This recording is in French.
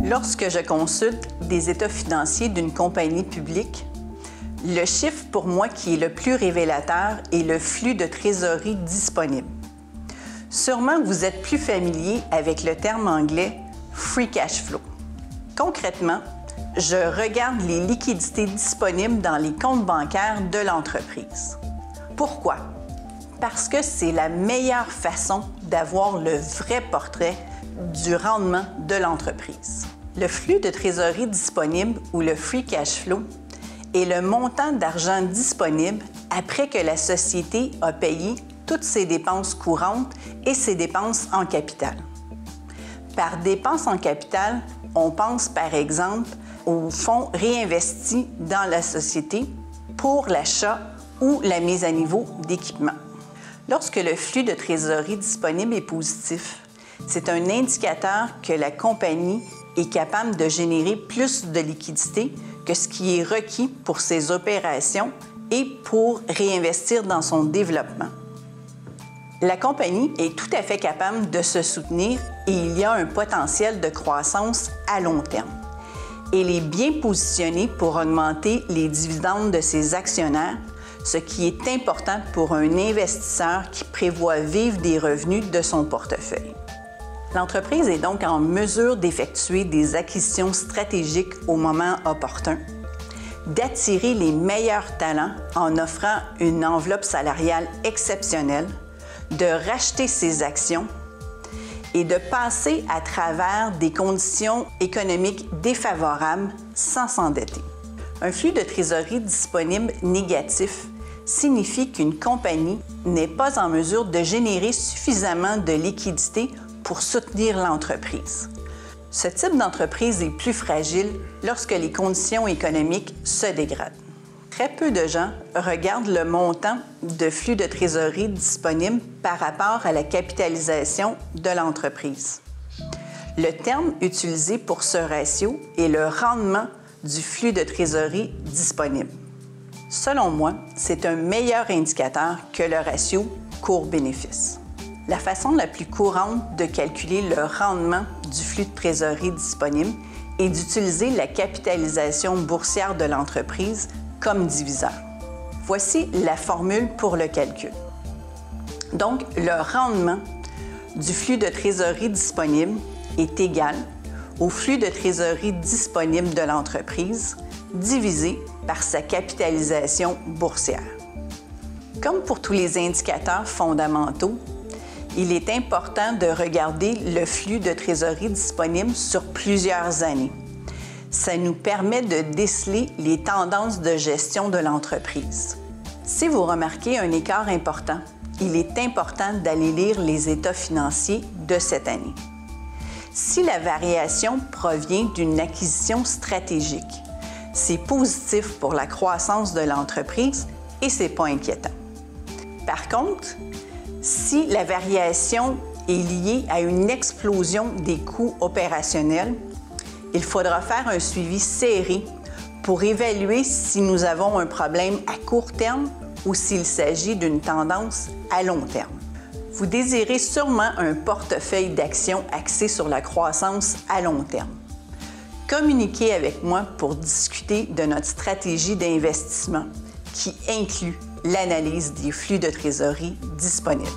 Lorsque je consulte des états financiers d'une compagnie publique, le chiffre pour moi qui est le plus révélateur est le flux de trésorerie disponible. Sûrement vous êtes plus familier avec le terme anglais « free cash flow ». Concrètement, je regarde les liquidités disponibles dans les comptes bancaires de l'entreprise. Pourquoi? Parce que c'est la meilleure façon d'avoir le vrai portrait du rendement de l'entreprise. Le flux de trésorerie disponible ou le free cash flow est le montant d'argent disponible après que la société a payé toutes ses dépenses courantes et ses dépenses en capital. Par dépenses en capital, on pense par exemple aux fonds réinvestis dans la société pour l'achat ou la mise à niveau d'équipements. Lorsque le flux de trésorerie disponible est positif, c'est un indicateur que la compagnie est capable de générer plus de liquidités que ce qui est requis pour ses opérations et pour réinvestir dans son développement. La compagnie est tout à fait capable de se soutenir et il y a un potentiel de croissance à long terme. Elle est bien positionnée pour augmenter les dividendes de ses actionnaires, ce qui est important pour un investisseur qui prévoit vivre des revenus de son portefeuille. L'entreprise est donc en mesure d'effectuer des acquisitions stratégiques au moment opportun, d'attirer les meilleurs talents en offrant une enveloppe salariale exceptionnelle, de racheter ses actions et de passer à travers des conditions économiques défavorables sans s'endetter. Un flux de trésorerie disponible négatif signifie qu'une compagnie n'est pas en mesure de générer suffisamment de liquidités pour soutenir l'entreprise. Ce type d'entreprise est plus fragile lorsque les conditions économiques se dégradent. Très peu de gens regardent le montant de flux de trésorerie disponible par rapport à la capitalisation de l'entreprise. Le terme utilisé pour ce ratio est le rendement du flux de trésorerie disponible. Selon moi, c'est un meilleur indicateur que le ratio cours-bénéfice. La façon la plus courante de calculer le rendement du flux de trésorerie disponible est d'utiliser la capitalisation boursière de l'entreprise comme diviseur. Voici la formule pour le calcul. Donc, le rendement du flux de trésorerie disponible est égal au flux de trésorerie disponible de l'entreprise divisé par sa capitalisation boursière. Comme pour tous les indicateurs fondamentaux, il est important de regarder le flux de trésorerie disponible sur plusieurs années. Ça nous permet de déceler les tendances de gestion de l'entreprise. Si vous remarquez un écart important, il est important d'aller lire les états financiers de cette année. Si la variation provient d'une acquisition stratégique, c'est positif pour la croissance de l'entreprise et c'est pas inquiétant. Par contre, si la variation est liée à une explosion des coûts opérationnels, il faudra faire un suivi serré pour évaluer si nous avons un problème à court terme ou s'il s'agit d'une tendance à long terme. Vous désirez sûrement un portefeuille d'actions axé sur la croissance à long terme. Communiquez avec moi pour discuter de notre stratégie d'investissement qui inclut l'analyse des flux de trésorerie disponibles.